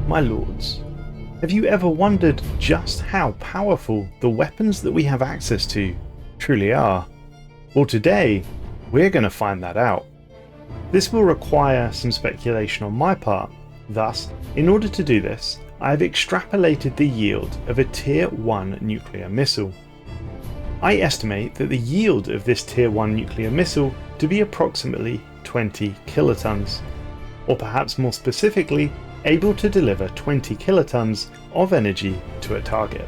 My lords, have you ever wondered just how powerful the weapons that we have access to truly are? Well, today we're going to find that out. This will require some speculation on my part. Thus, in order to do this, I have extrapolated the yield of a Tier 1 nuclear missile. I estimate that the yield of this Tier 1 nuclear missile to be approximately 20 kilotons, or perhaps more specifically, able to deliver 20 kilotons of energy to a target.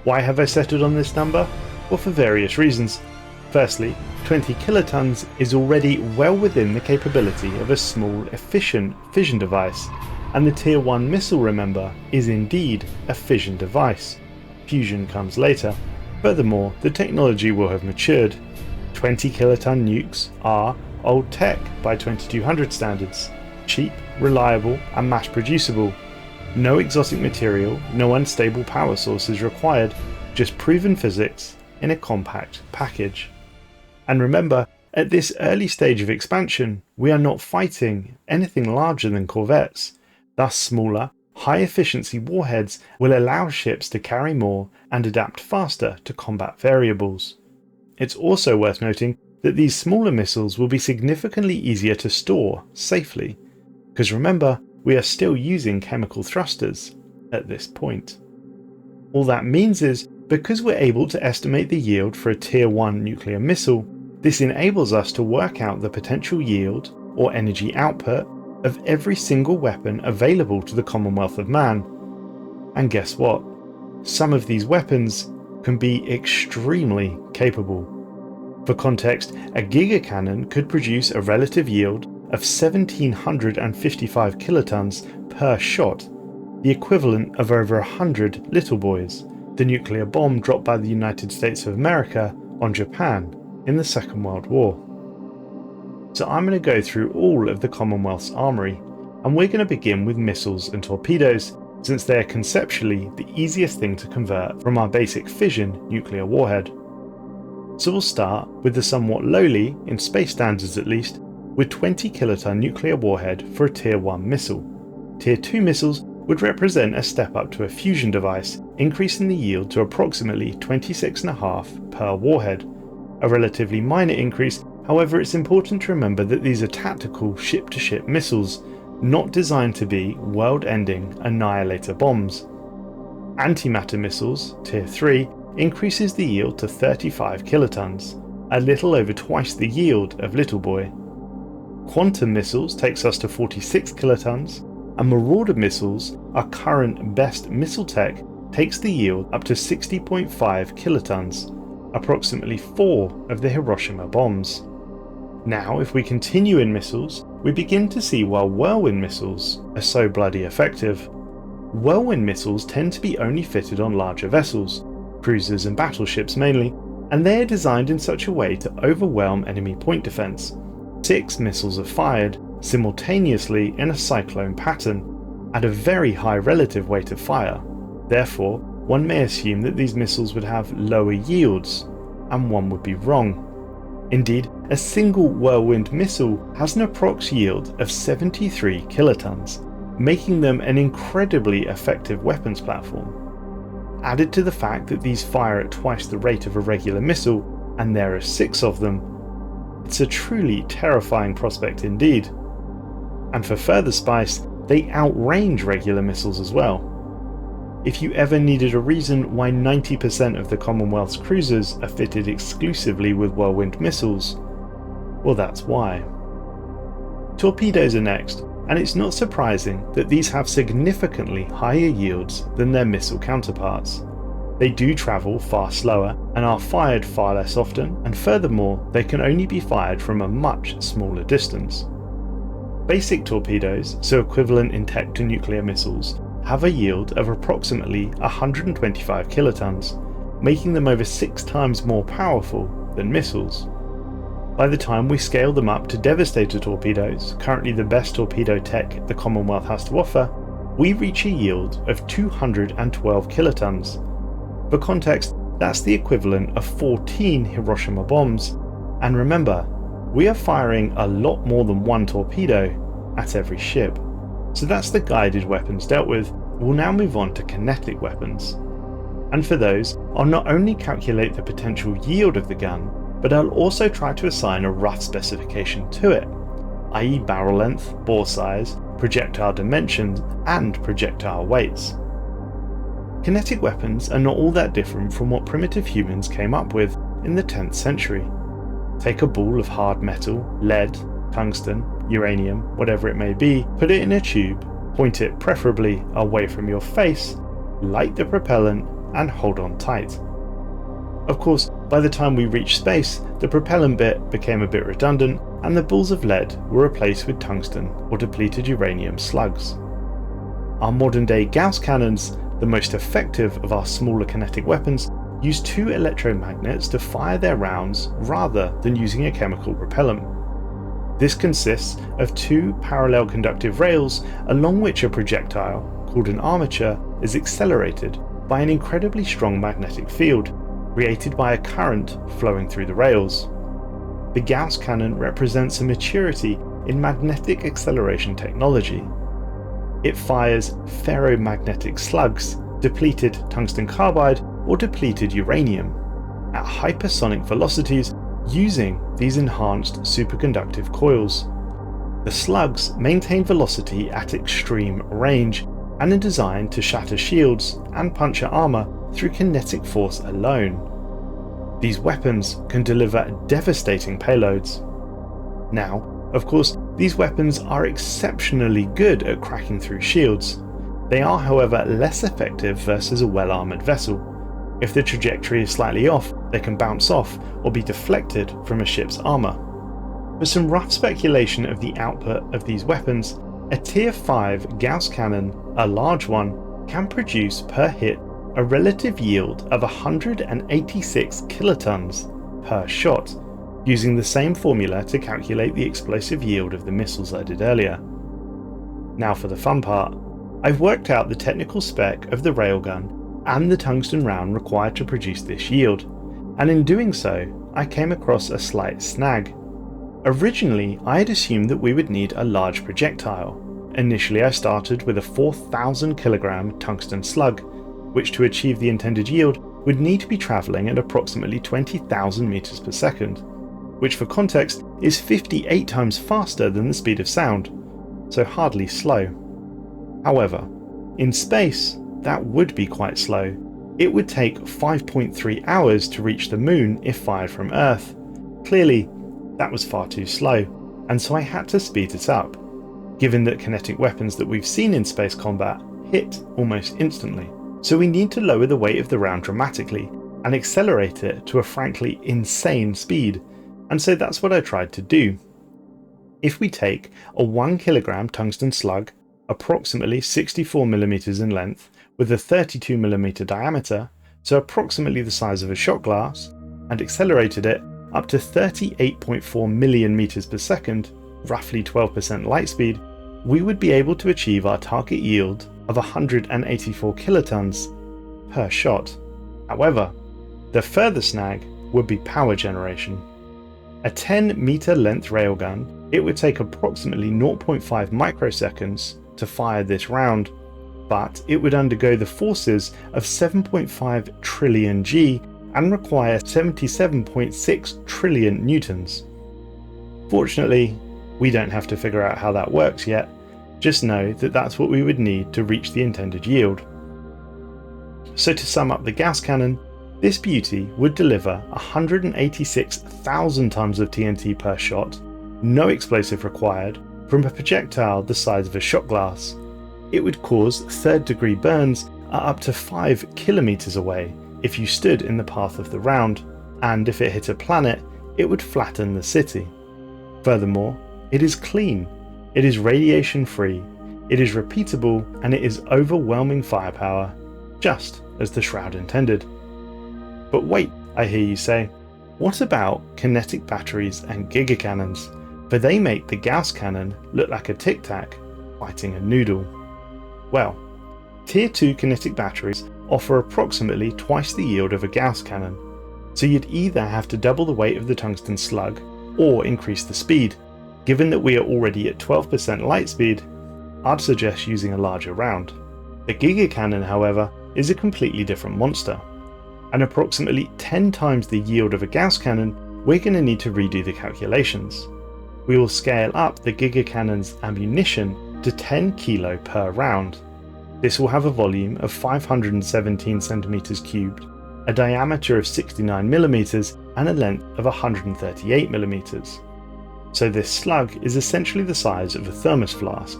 Why have I settled on this number? Well, for various reasons. Firstly, 20 kilotons is already well within the capability of a small, efficient fission device, and the Tier 1 missile, remember, is indeed a fission device. Fusion comes later. Furthermore, the technology will have matured. 20 kiloton nukes are old tech by 2200 standards, cheap, reliable, and mass producible. No exotic material, no unstable power sources required, just proven physics in a compact package. And remember, at this early stage of expansion, we are not fighting anything larger than corvettes. Thus, smaller, high-efficiency warheads will allow ships to carry more and adapt faster to combat variables. It's also worth noting that these smaller missiles will be significantly easier to store safely, because remember, we are still using chemical thrusters at this point. All that means is, because we're able to estimate the yield for a Tier 1 nuclear missile, this enables us to work out the potential yield, or energy output, of every single weapon available to the Commonwealth of Man. And guess what? Some of these weapons can be extremely capable. For context, a gigacannon could produce a relative yield of 1755 kilotons per shot, the equivalent of over 100 little boys, the nuclear bomb dropped by the United States of America on Japan in the Second World War. So I'm going to go through all of the Commonwealth's armoury, and we're going to begin with missiles and torpedoes, since they are conceptually the easiest thing to convert from our basic fission nuclear warhead. So we'll start with the somewhat lowly, in space standards at least, with 20 kiloton nuclear warhead for a Tier 1 missile. Tier 2 missiles would represent a step up to a fusion device, increasing the yield to approximately 26.5 per warhead. A relatively minor increase, however, it's important to remember that these are tactical ship-to-ship missiles, not designed to be world-ending annihilator bombs. Antimatter missiles, Tier 3, increases the yield to 35 kilotons, a little over twice the yield of Little Boy. Quantum missiles takes us to 46 kilotons, and Marauder missiles, our current best missile tech, takes the yield up to 60.5 kilotons, approximately 4 of the Hiroshima bombs. Now, if we continue in missiles, we begin to see why Whirlwind missiles are so bloody effective. Whirlwind missiles tend to be only fitted on larger vessels, cruisers and battleships mainly, and they are designed in such a way to overwhelm enemy point defense. 6 missiles are fired simultaneously in a cyclone pattern, at a very high relative weight of fire. Therefore, one may assume that these missiles would have lower yields, and one would be wrong. Indeed, a single Whirlwind missile has an approx yield of 73 kilotons, making them an incredibly effective weapons platform. Added to the fact that these fire at twice the rate of a regular missile, and there are 6 of them, it's a truly terrifying prospect indeed. And for further spice, they outrange regular missiles as well. If you ever needed a reason why 90% of the Commonwealth's cruisers are fitted exclusively with Whirlwind missiles, well, that's why. Torpedoes are next, and it's not surprising that these have significantly higher yields than their missile counterparts. They do travel far slower and are fired far less often, and furthermore, they can only be fired from a much smaller distance. Basic torpedoes, so equivalent in tech to nuclear missiles, have a yield of approximately 125 kilotons, making them over 6 times more powerful than missiles. By the time we scale them up to Devastator torpedoes, currently the best torpedo tech the Commonwealth has to offer, we reach a yield of 212 kilotons. For context, that's the equivalent of 14 Hiroshima bombs, and remember, we are firing a lot more than one torpedo at every ship. So that's the guided weapons dealt with. We'll now move on to kinetic weapons. And for those, I'll not only calculate the potential yield of the gun, but I'll also try to assign a rough specification to it, i.e. barrel length, bore size, projectile dimensions, and projectile weights. Kinetic weapons are not all that different from what primitive humans came up with in the 10th century. Take a ball of hard metal, lead, tungsten, uranium, whatever it may be, put it in a tube, point it preferably away from your face, light the propellant, and hold on tight. Of course, by the time we reached space, the propellant bit became a bit redundant and the balls of lead were replaced with tungsten or depleted uranium slugs. Our modern day Gauss cannons, the most effective of our smaller kinetic weapons, use two electromagnets to fire their rounds rather than using a chemical propellant. This consists of two parallel conductive rails along which a projectile, called an armature, is accelerated by an incredibly strong magnetic field created by a current flowing through the rails. The Gauss cannon represents a maturity in magnetic acceleration technology. It fires ferromagnetic slugs, depleted tungsten carbide, or depleted uranium at hypersonic velocities using these enhanced superconductive coils. The slugs maintain velocity at extreme range and are designed to shatter shields and puncture armor through kinetic force alone. These weapons can deliver devastating payloads. Now, of course, these weapons are exceptionally good at cracking through shields. They are, however, less effective versus a well-armoured vessel. If the trajectory is slightly off, they can bounce off or be deflected from a ship's armour. For some rough speculation of the output of these weapons, a Tier 5 Gauss cannon, a large one, can produce per hit a relative yield of 186 kilotons per shot, using the same formula to calculate the explosive yield of the missiles I did earlier. Now for the fun part. I've worked out the technical spec of the railgun and the tungsten round required to produce this yield, and in doing so, I came across a slight snag. Originally, I had assumed that we would need a large projectile. Initially, I started with a 4,000 kilogram tungsten slug, which to achieve the intended yield would need to be travelling at approximately 20,000 meters per second, which for context is 58 times faster than the speed of sound, so hardly slow. However, in space, that would be quite slow. It would take 5.3 hours to reach the moon if fired from Earth. Clearly, that was far too slow, and so I had to speed it up, given that kinetic weapons that we've seen in space combat hit almost instantly. So we need to lower the weight of the round dramatically and accelerate it to a frankly insane speed, and so that's what I tried to do. If we take a 1 kilogram tungsten slug, approximately 64mm in length, with a 32mm diameter, so approximately the size of a shot glass, and accelerated it up to 38.4 million meters per second, roughly 12% light speed, we would be able to achieve our target yield of 184 kilotons per shot. However, the further snag would be power generation. A 10-meter length railgun, it would take approximately 0.5 microseconds to fire this round, but it would undergo the forces of 7.5 trillion G and require 77.6 trillion newtons. Fortunately, we don't have to figure out how that works yet, just know that that's what we would need to reach the intended yield. So to sum up the Gauss cannon, this beauty would deliver 186,000 tons of TNT per shot, no explosive required, from a projectile the size of a shot glass. It would cause third-degree burns at up to 5 kilometers away if you stood in the path of the round, and if it hit a planet, it would flatten the city. Furthermore, it is clean, it is radiation-free, it is repeatable, and it is overwhelming firepower, just as the Shroud intended. But wait, I hear you say, what about kinetic batteries and gigacannons? For they make the Gauss cannon look like a tic-tac fighting a noodle. Well, Tier 2 kinetic batteries offer approximately twice the yield of a Gauss cannon, so you'd either have to double the weight of the tungsten slug or increase the speed. Given that we are already at 12% light speed, I'd suggest using a larger round. The Giga Cannon, however, is a completely different monster. And approximately 10 times the yield of a Gauss cannon, we're going to need to redo the calculations. We will scale up the Giga Cannon's ammunition to 10 kilo per round. This will have a volume of 517 centimeters cubed, a diameter of 69 millimeters, and a length of 138 millimeters. So this slug is essentially the size of a thermos flask,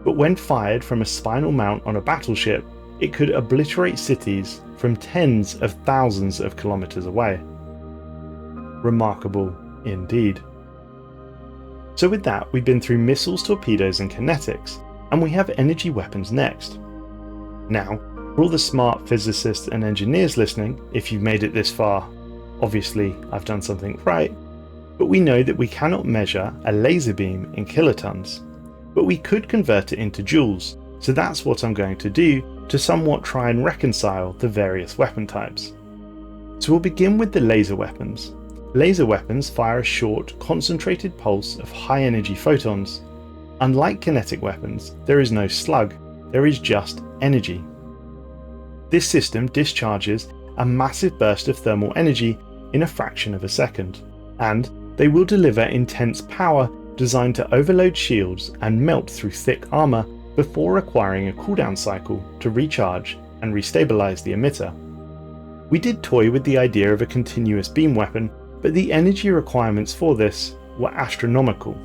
but when fired from a spinal mount on a battleship, it could obliterate cities from tens of thousands of kilometers away. Remarkable indeed. So with that, we've been through missiles, torpedoes and kinetics, and we have energy weapons next. Now, for all the smart physicists and engineers listening, if you've made it this far, obviously I've done something right, but we know that we cannot measure a laser beam in kilotons, but we could convert it into joules, so that's what I'm going to do to somewhat try and reconcile the various weapon types. So we'll begin with the laser weapons. Laser weapons fire a short, concentrated pulse of high-energy photons. Unlike kinetic weapons, there is no slug, there is just energy. This system discharges a massive burst of thermal energy in a fraction of a second, and they will deliver intense power designed to overload shields and melt through thick armor before requiring a cooldown cycle to recharge and restabilize the emitter. We did toy with the idea of a continuous beam weapon, but the energy requirements for this were astronomical.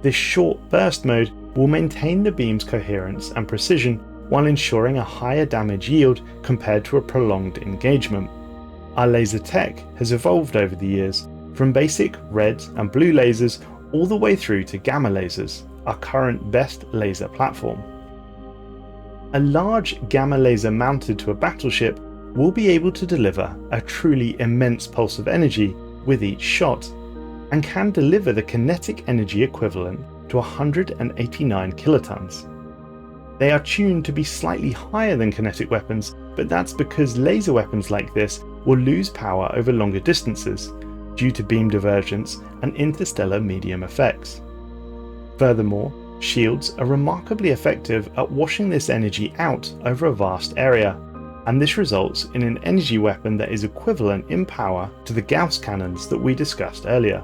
This short burst mode will maintain the beam's coherence and precision while ensuring a higher damage yield compared to a prolonged engagement. Our laser tech has evolved over the years, from basic red and blue lasers all the way through to gamma lasers, our current best laser platform. A large gamma laser mounted to a battleship will be able to deliver a truly immense pulse of energy with each shot, and can deliver the kinetic energy equivalent to 189 kilotons. They are tuned to be slightly higher than kinetic weapons, but that's because laser weapons like this will lose power over longer distances due to beam divergence and interstellar medium effects. Furthermore, shields are remarkably effective at washing this energy out over a vast area, and this results in an energy weapon that is equivalent in power to the Gauss cannons that we discussed earlier.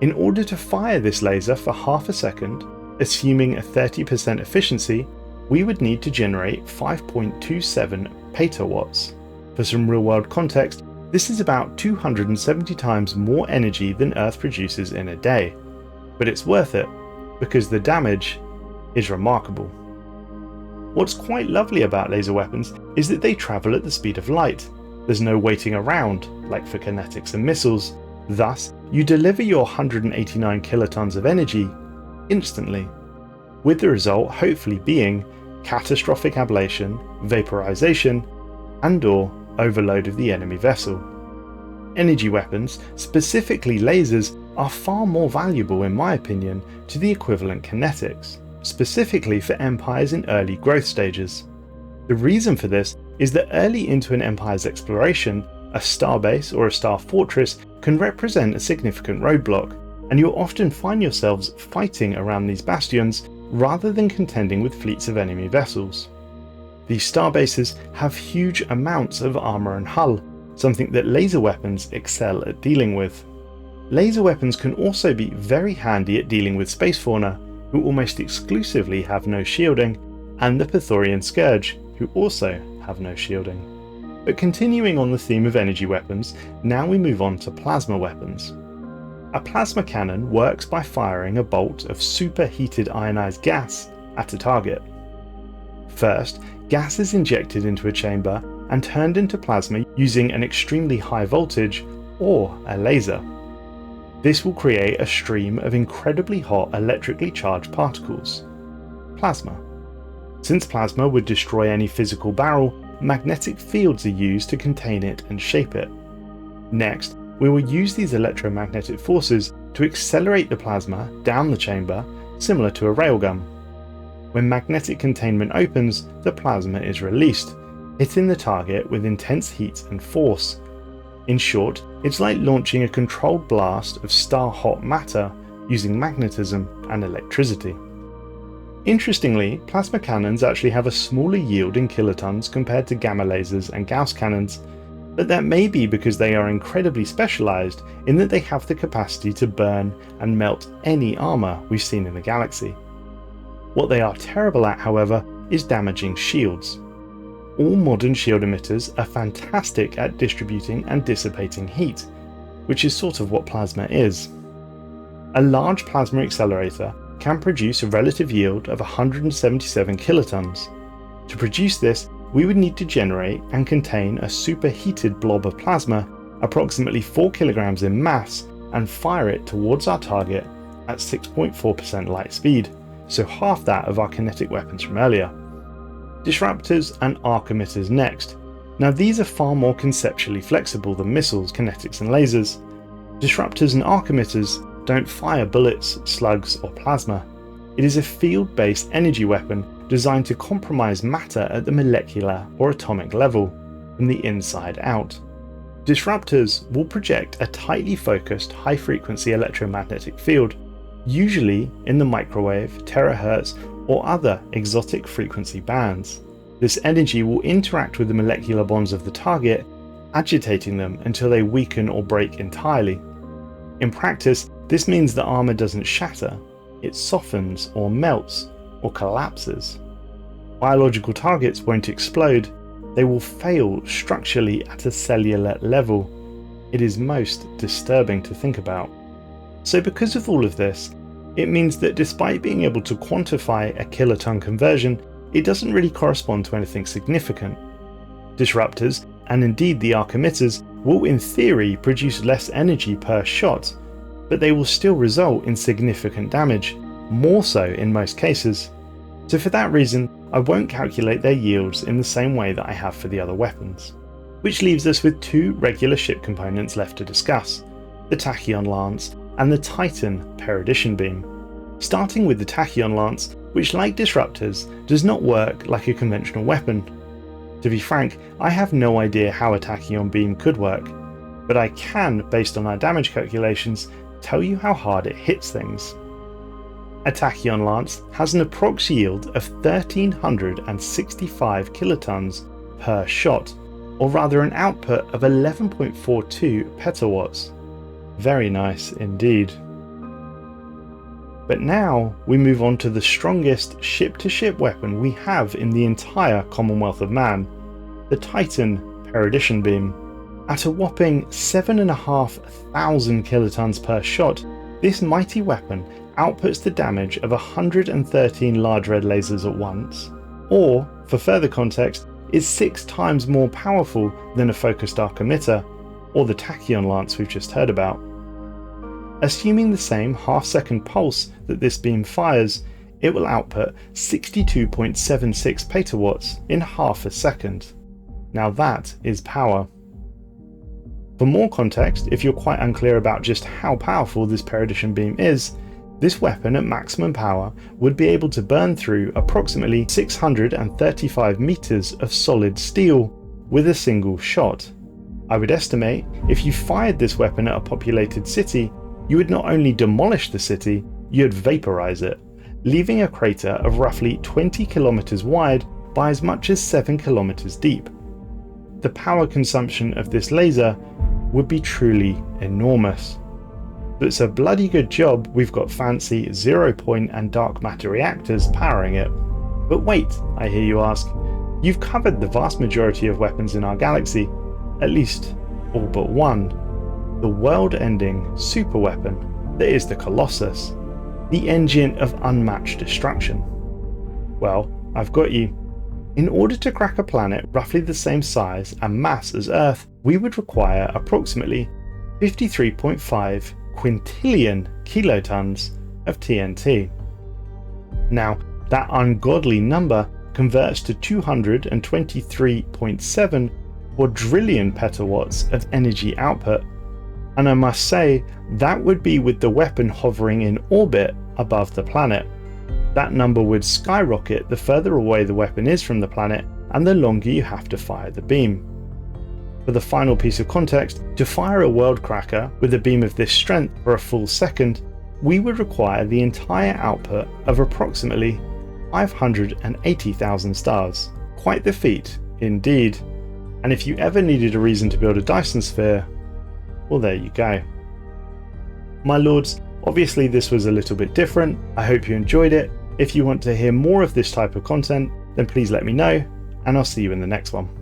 In order to fire this laser for half a second, assuming a 30% efficiency, we would need to generate 5.27 petawatts. For some real-world context, this is about 270 times more energy than Earth produces in a day. But it's worth it, because the damage is remarkable. What's quite lovely about laser weapons is that they travel at the speed of light. There's no waiting around, like for kinetics and missiles. Thus, you deliver your 189 kilotons of energy instantly, with the result hopefully being catastrophic ablation, vaporization, and/or overload of the enemy vessel. Energy weapons, specifically lasers, are far more valuable in my opinion to the equivalent kinetics, specifically for empires in early growth stages. The reason for this is that early into an empire's exploration, a starbase or a star fortress can represent a significant roadblock, and you'll often find yourselves fighting around these bastions rather than contending with fleets of enemy vessels. These starbases have huge amounts of armor and hull, something that laser weapons excel at dealing with. Laser weapons can also be very handy at dealing with space fauna, who almost exclusively have no shielding, and the Pythorian Scourge, who also have no shielding. But continuing on the theme of energy weapons, now we move on to plasma weapons. A plasma cannon works by firing a bolt of superheated ionized gas at a target. First, gas is injected into a chamber and turned into plasma using an extremely high voltage or a laser. This will create a stream of incredibly hot electrically charged particles, plasma. Since plasma would destroy any physical barrel, magnetic fields are used to contain it and shape it. Next, we will use these electromagnetic forces to accelerate the plasma down the chamber, similar to a railgun. When magnetic containment opens, the plasma is released, hitting the target with intense heat and force. In short, it's like launching a controlled blast of star-hot matter using magnetism and electricity. Interestingly, plasma cannons actually have a smaller yield in kilotons compared to gamma lasers and Gauss cannons, but that may be because they are incredibly specialised in that they have the capacity to burn and melt any armour we've seen in the galaxy. What they are terrible at, however, is damaging shields. All modern shield emitters are fantastic at distributing and dissipating heat, which is sort of what plasma is. A large plasma accelerator can produce a relative yield of 177 kilotons. To produce this, we would need to generate and contain a superheated blob of plasma, approximately 4 kilograms in mass, and fire it towards our target at 6.4% light speed, so half that of our kinetic weapons from earlier. Disruptors and Arc Emitters next. Now these are far more conceptually flexible than missiles, kinetics and lasers. Disruptors and Arc Emitters don't fire bullets, slugs or plasma. It is a field-based energy weapon designed to compromise matter at the molecular or atomic level, from the inside out. Disruptors will project a tightly focused high-frequency electromagnetic field, usually in the microwave, terahertz or other exotic frequency bands. This energy will interact with the molecular bonds of the target, agitating them until they weaken or break entirely. In practice, this means the armour doesn't shatter, it softens or melts or collapses. Biological targets won't explode, they will fail structurally at a cellular level. It is most disturbing to think about. So because of all of this, it means that despite being able to quantify a kiloton conversion, it doesn't really correspond to anything significant. Disruptors, and indeed the arc emitters, will in theory produce less energy per shot, but they will still result in significant damage, more so in most cases. So for that reason, I won't calculate their yields in the same way that I have for the other weapons. Which leaves us with two regular ship components left to discuss, the Tachyon Lance and the Titan Perdition Beam. Starting with the Tachyon Lance, which like Disruptors, does not work like a conventional weapon. To be frank, I have no idea how a Tachyon Beam could work, but I can, based on our damage calculations, tell you how hard it hits things. A Tachyon Lance has an approx yield of 1365 kilotons per shot, or rather an output of 11.42 petawatts. Very nice indeed. But now we move on to the strongest ship-to-ship weapon we have in the entire Commonwealth of Man, the Titan Perdition Beam. At a whopping 7,500 kilotons per shot, this mighty weapon outputs the damage of 113 large red lasers at once, or, for further context, is 6 times more powerful than a focused arc emitter, or the Tachyon Lance we've just heard about. Assuming the same half-second pulse that this beam fires, it will output 62.76 petawatts in half a second. Now that is power. For more context, if you're quite unclear about just how powerful this Perdition Beam is, this weapon at maximum power would be able to burn through approximately 635 meters of solid steel with a single shot. I would estimate if you fired this weapon at a populated city, you would not only demolish the city, you'd vaporize it, leaving a crater of roughly 20 kilometers wide by as much as 7 kilometers deep. The power consumption of this laser would be truly enormous. But it's a bloody good job we've got fancy zero-point and dark matter reactors powering it. But wait, I hear you ask, you've covered the vast majority of weapons in our galaxy, at least all but one, the world-ending superweapon that is the Colossus, the engine of unmatched destruction. Well, I've got you. In order to crack a planet roughly the same size and mass as Earth, we would require approximately 53.5 quintillion kilotons of TNT. Now, that ungodly number converts to 223.7 quadrillion petawatts of energy output, and I must say that would be with the weapon hovering in orbit above the planet. That number would skyrocket the further away the weapon is from the planet and the longer you have to fire the beam. For the final piece of context, to fire a world cracker with a beam of this strength for a full second, we would require the entire output of approximately 580,000 stars. Quite the feat, indeed. And if you ever needed a reason to build a Dyson sphere, well, there you go. My lords, obviously this was a little bit different. I hope you enjoyed it. If you want to hear more of this type of content, then please let me know, and I'll see you in the next one.